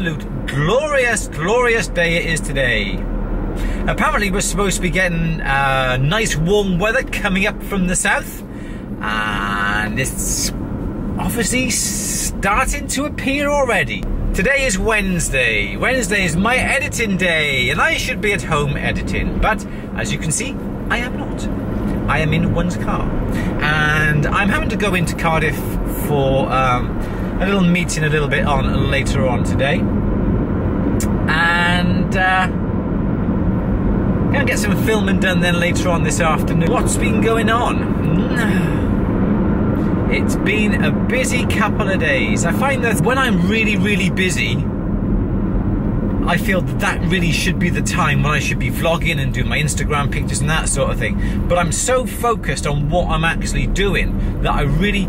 absolute glorious, glorious day it is today. Apparently we're supposed to be getting nice warm weather coming up from the south, and it's obviously starting to appear already. Today is Wednesday. Wednesday is my editing day, and I should be at home editing, but as you can see, I am not. I am in one's car, and I'm having to go into Cardiff for a little meeting a little bit on later on today, and gonna get some filming done then later on this afternoon. What's been going on? It's been a busy couple of days. I find that when I'm really, really busy, I feel that that really should be the time when I should be vlogging and doing my Instagram pictures and that sort of thing. But I'm so focused on what I'm actually doing that I really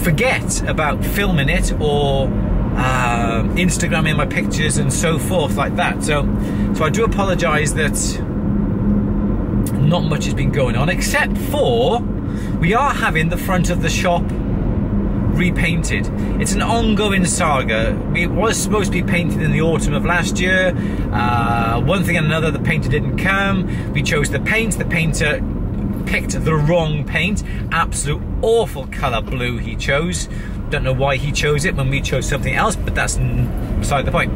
forget about filming it or Instagramming my pictures and so forth like that. So I do apologise that not much has been going on, except for we are having the front of the shop repainted. It's an ongoing saga. It was supposed to be painted in the autumn of last year. One thing and another, the painter didn't come. We chose the paint. The painter picked the wrong paint. Absolute awful colour blue he chose. Don't know why he chose it when we chose something else, but that's beside the point.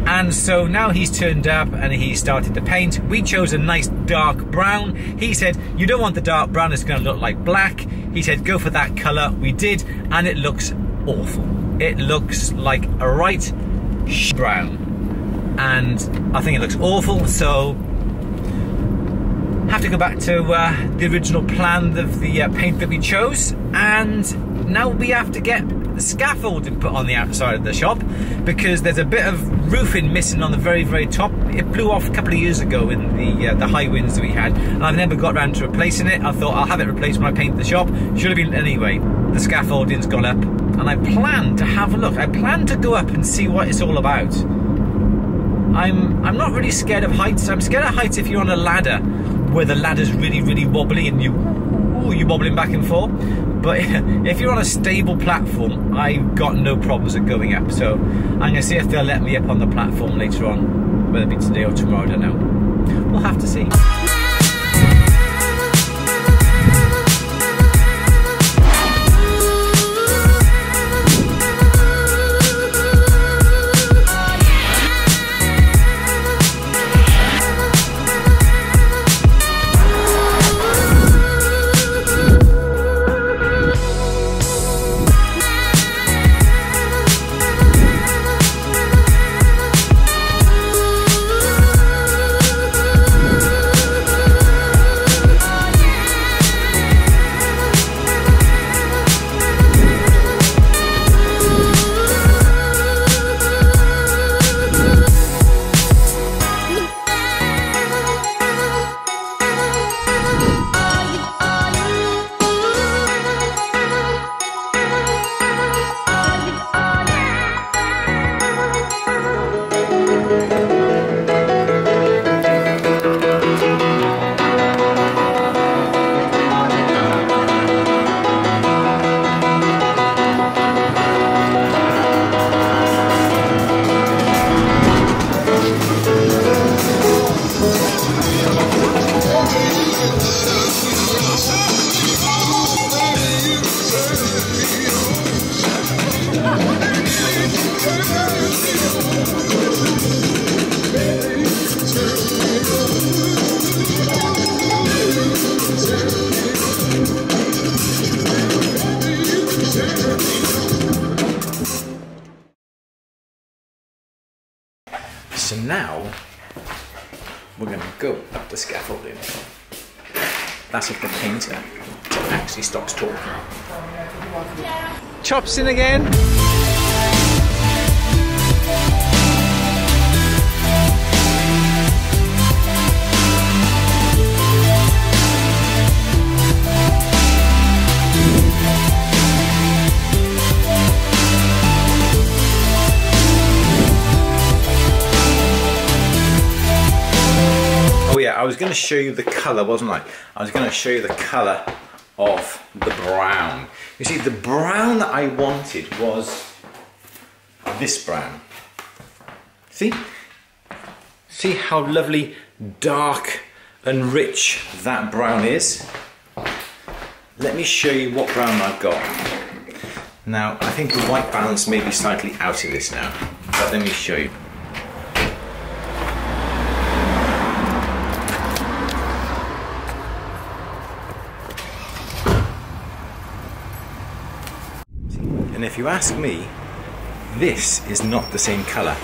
And so now he's turned up and he started to paint. We chose a nice dark brown. He said, you don't want the dark brown, it's going to look like black. He said, go for that colour. We did, and it looks awful. It looks like a right brown. And I think it looks awful, so have to go back to the original plan of the paint that we chose, and now we have to get the scaffolding put on the outside of the shop because there's a bit of roofing missing on the very, very top. It blew off a couple of years ago in the high winds that we had, and I've never got around to replacing it. I thought I'll have it replaced when I paint the shop. Should have been anyway. The scaffolding's gone up, and I plan to have a look. I plan to go up and see what it's all about. I'm not really scared of heights. I'm scared of heights if you're on a ladder where the ladder's really, really wobbly and you're wobbling back and forth. But if you're on a stable platform, I've got no problems at going up. So I'm going to see if they'll let me up on the platform later on, whether it be today or tomorrow, I don't know. We'll have to see. So now we're going to go up the scaffolding. That's if the painter actually stops talking. Chops in again. Oh yeah, I was going to show you the colour, wasn't I? I was going to show you the colour of the brown. You see, the brown that I wanted was this brown. See? See how lovely, dark and rich that brown is? Let me show you what brown I've got. Now, I think the white balance may be slightly out of this now, but let me show you. And if you ask me, this is not the same colour.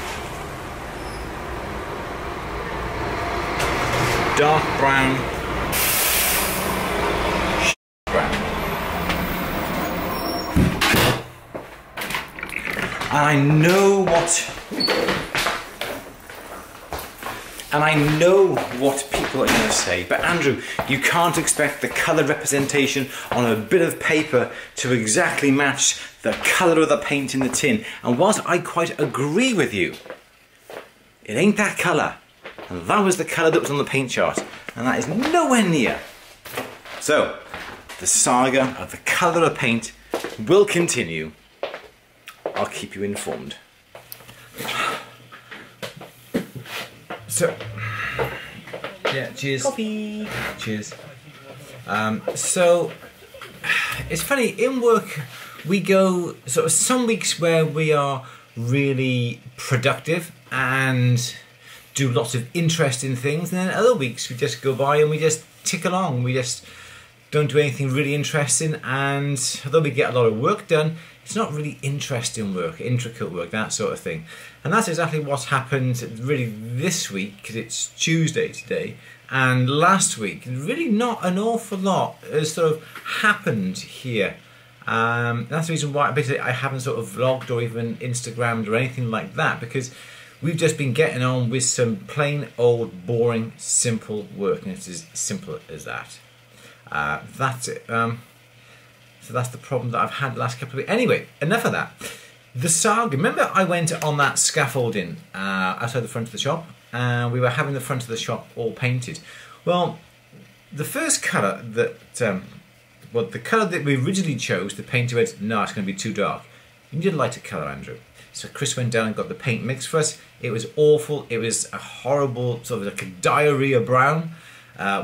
Dark brown, brown. And I know what people are going to say, but Andrew, you can't expect the colour representation on a bit of paper to exactly match the colour of the paint in the tin. And whilst I quite agree with you, it ain't that colour. And that was the colour that was on the paint chart, and that is nowhere near. So, the saga of the colour of paint will continue. I'll keep you informed. So, yeah, cheers. Coffee. Cheers. So, it's funny, in work we go sort of some weeks where we are really productive and do lots of interesting things, and then other weeks we just go by and we just tick along. We just don't do anything really interesting, and although we get a lot of work done, it's not really interesting work, intricate work, that sort of thing. And that's exactly what's happened really this week, because it's Tuesday today, and last week really not an awful lot has sort of happened here. That's the reason why basically I haven't sort of vlogged or even Instagrammed or anything like that, because we've just been getting on with some plain old boring simple work, and it's as simple as that. That's it. So that's the problem that I've had the last couple of weeks. Anyway, enough of that. The saga. Remember I went on that scaffolding outside the front of the shop, and we were having the front of the shop all painted. Well, the first colour that, well, the colour that we originally chose, the painter went, no, it's going to be too dark. You need a lighter colour, Andrew. So Chris went down and got the paint mix for us. It was awful. It was a horrible, sort of like a diarrhea brown,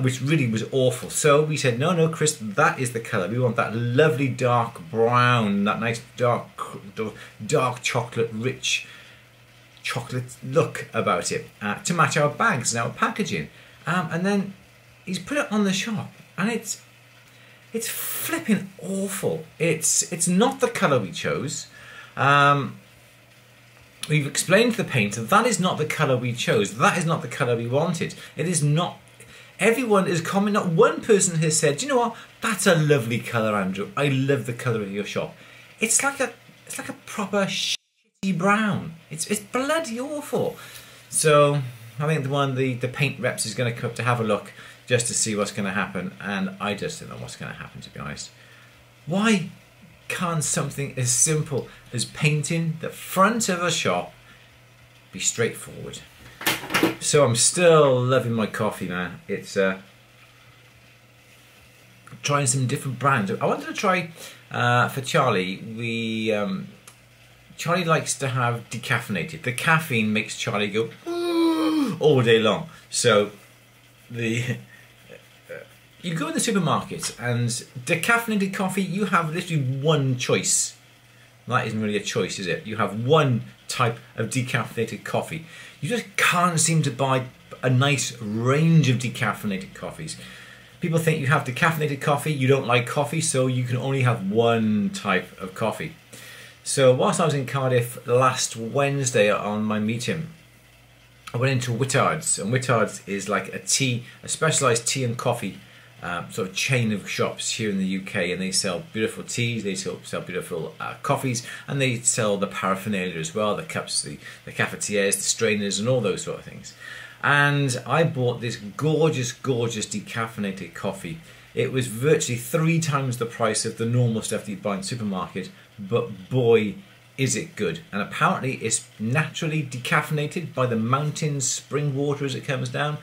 which really was awful. So we said, no, Chris, that is the colour. We want that lovely dark brown, that nice dark chocolate, rich chocolate look about it to match our bags and our packaging. And then he's put it on the shop, and it's flipping awful. It's not the colour we chose. We've explained to the painter that is not the colour we chose. That is not the colour we wanted. It is not. Everyone is commenting. Not one person has said, "Do you know what? That's a lovely colour, Andrew. I love the colour of your shop." It's like a proper shitty brown. It's bloody awful. So I think the paint reps is going to come up to have a look just to see what's going to happen, and I just don't know what's going to happen, to be honest. Why can't something as simple as painting the front of a shop be straightforward? So I'm still loving my coffee, man. It's trying some different brands. I wanted to try for Charlie. Charlie likes to have decaffeinated. The caffeine makes Charlie go all day long. So you go in the supermarket and decaffeinated coffee, you have literally one choice. That isn't really a choice, is it? You have one type of decaffeinated coffee. You just can't seem to buy a nice range of decaffeinated coffees. People think you have decaffeinated coffee, you don't like coffee, so you can only have one type of coffee. So whilst I was in Cardiff last Wednesday on my meeting, I went into Whittard's, and Whittard's is like a specialised tea and coffee sort of chain of shops here in the UK, and they sell beautiful teas, they sell beautiful coffees, and they sell the paraphernalia as well, the cups, the cafetières, the strainers, and all those sort of things. And I bought this gorgeous decaffeinated coffee. It was virtually 3 times the price of the normal stuff that you buy in the supermarket, but boy, is it good. And apparently it's naturally decaffeinated by the mountain spring water as it comes down.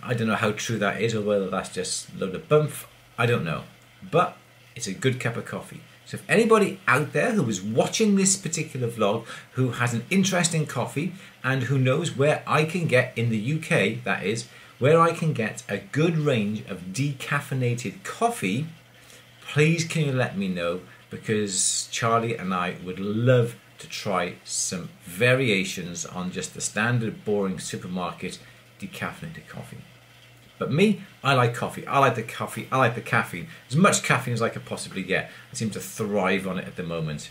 I don't know how true that is, or whether that's just a load of bump. I don't know. But it's a good cup of coffee. So if anybody out there who is watching this particular vlog who has an interest in coffee and who knows where I can get, in the UK that is, where I can get a good range of decaffeinated coffee, please can you let me know, because Charlie and I would love to try some variations on just the standard boring supermarket decaffeinated coffee. But me, I like coffee. I like the coffee. I like the caffeine. As much caffeine as I could possibly get. I seem to thrive on it at the moment.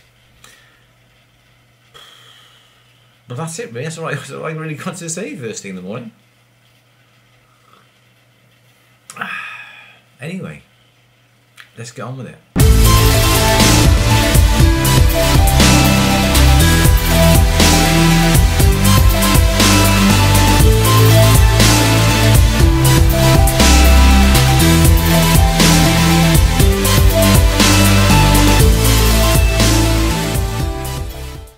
But that's it, really. That's all I really got to say first thing in the morning. Anyway, let's get on with it.